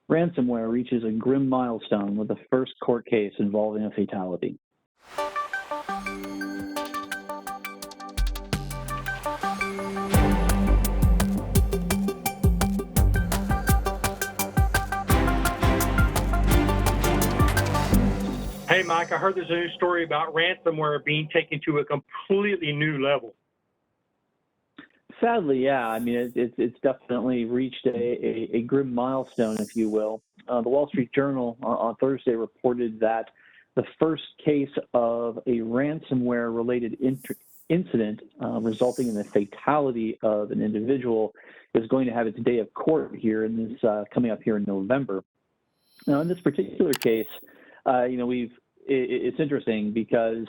Ransomware reaches a grim milestone with the first court case involving a fatality. Hey, Mike, I heard there's a new story about ransomware being taken to a completely new level. Sadly, yeah. I mean, it's definitely reached a grim milestone, if you will. The Wall Street Journal on Thursday reported that the first case of a ransomware-related incident resulting in the fatality of an individual is going to have its day of court here in this coming up here in November. Now, in this particular case, it's interesting because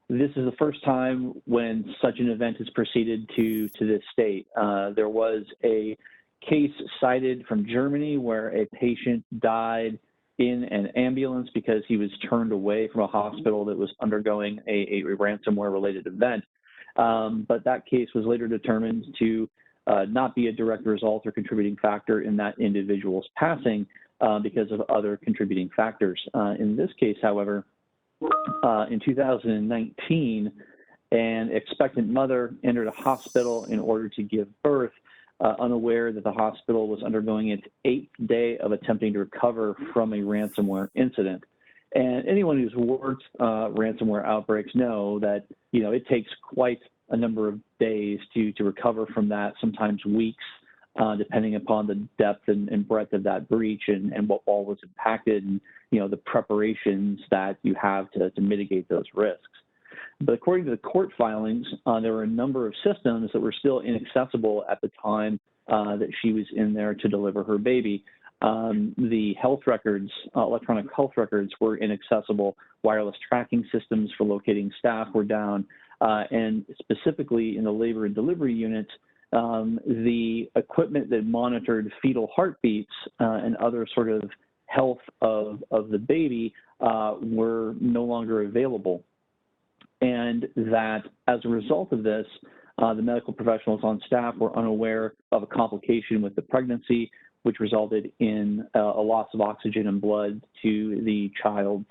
this is the first time when such an event has proceeded to this state. There was a case cited from Germany where a patient died in an ambulance because he was turned away from a hospital that was undergoing a ransomware-related event. But that case was later determined to not be a direct result or contributing factor in that individual's passing because of other contributing factors. In this case, however, in 2019, an expectant mother entered a hospital in order to give birth, unaware that the hospital was undergoing its 8th day of attempting to recover from a ransomware incident. And anyone who's worked ransomware outbreaks know that, it takes quite a number of days to recover from that, sometimes weeks, depending upon the depth and breadth of that breach and what all was impacted and, the preparations that you have to mitigate those risks. But according to the court filings, there were a number of systems that were still inaccessible at the time that she was in there to deliver her baby. The health records, electronic health records were inaccessible. Wireless tracking systems for locating staff were down. And specifically in the labor and delivery units, the equipment that monitored fetal heartbeats and other sort of health of the baby were no longer available. And that as a result of this, the medical professionals on staff were unaware of a complication with the pregnancy, which resulted in a loss of oxygen and blood to the child's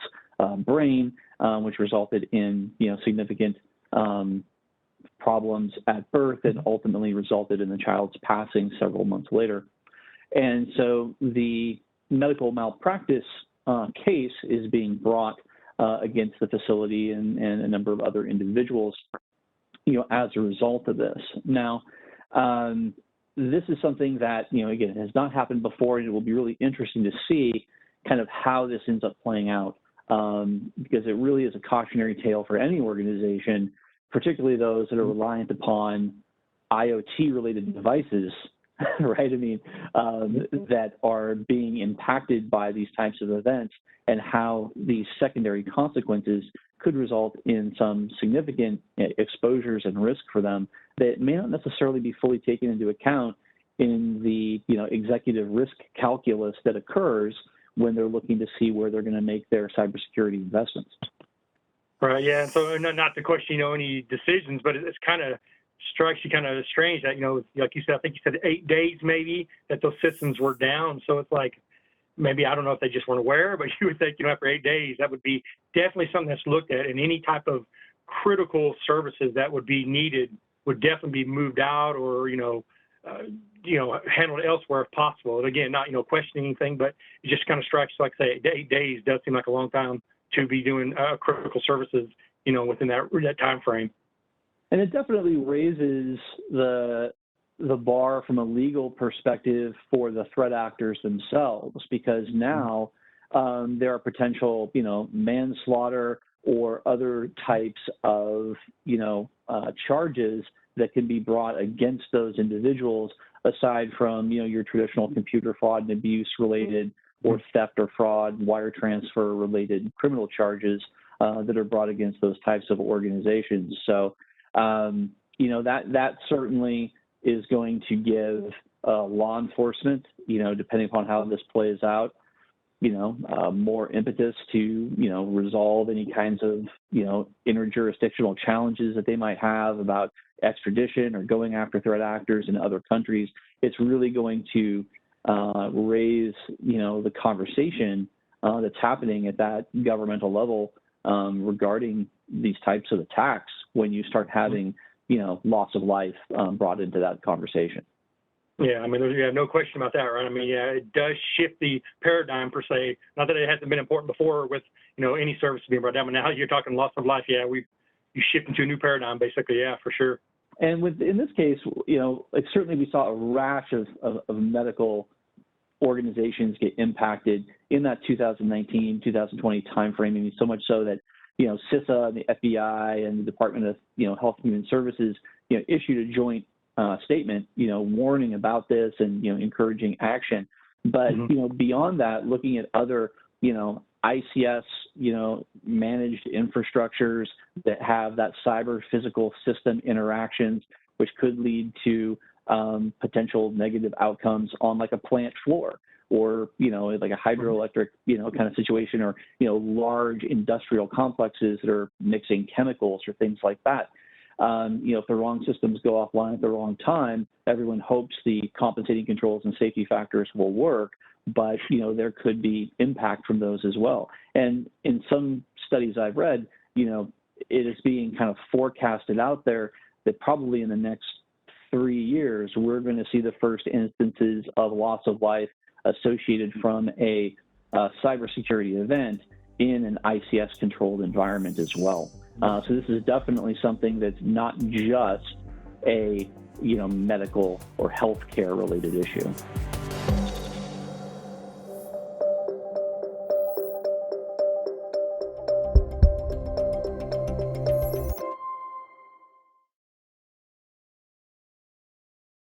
brain, which resulted in significant problems at birth and ultimately resulted in the child's passing several months later. And so the medical malpractice case is being brought against the facility and a number of other individuals, as a result of this. Now, this is something that, again, has not happened before, and it will be really interesting to see kind of how this ends up playing out, because it really is a cautionary tale for any organization, particularly those that are reliant upon IoT-related devices, right? I mean, that are being impacted by these types of events and how these secondary consequences could result in some significant exposures and risk for them that may not necessarily be fully taken into account in the executive risk calculus that occurs when they're looking to see where they're going to make their cybersecurity investments. Right. Yeah. So not to question any decisions, but it's kind of strikes you kind of strange that like you said, I think you said 8 days maybe that those systems were down. So it's like maybe I don't know if they just weren't aware, but you would think after 8 days that would be definitely something that's looked at, and any type of critical services that would be needed would definitely be moved out or handled elsewhere if possible. And again, not questioning anything, but it just kind of strikes, like I say, 8 days does seem like a long time to be doing critical services, within that time frame. And it definitely raises the bar from a legal perspective for the threat actors themselves, because now there are potential, manslaughter or other types of, charges that can be brought against those individuals, aside from, your traditional computer fraud and abuse related or theft or fraud, wire transfer related criminal charges that are brought against those types of organizations. So, that certainly is going to give law enforcement, depending upon how this plays out, more impetus to, resolve any kinds of, interjurisdictional challenges that they might have about extradition or going after threat actors in other countries. It's really going to raise, the conversation that's happening at that governmental level regarding these types of attacks when you start having, loss of life brought into that conversation. Yeah, I mean, there's no question about that, right? I mean, yeah, it does shift the paradigm per se. Not that it hasn't been important before with, any service being brought down, but now you're talking loss of life. Yeah, you shift into a new paradigm, basically. Yeah, for sure. And in this case, certainly we saw a rash of medical organizations get impacted in that 2019, 2020 timeframe. I mean, so much so that, CISA and the FBI and the Department of, Health and Human Services, issued a joint statement, warning about this and, encouraging action. But, beyond that, looking at other, ICS, managed infrastructures that have that cyber physical system interactions, which could lead to potential negative outcomes on like a plant floor or, like a hydroelectric, kind of situation or, large industrial complexes that are mixing chemicals or things like that. If the wrong systems go offline at the wrong time, everyone hopes the compensating controls and safety factors will work, but, there could be impact from those as well. And in some studies I've read, it is being kind of forecasted out there that probably in the next 3 years, we're going to see the first instances of loss of life associated from a cybersecurity event in an ICS-controlled environment as well. So this is definitely something that's not just a medical or healthcare related issue.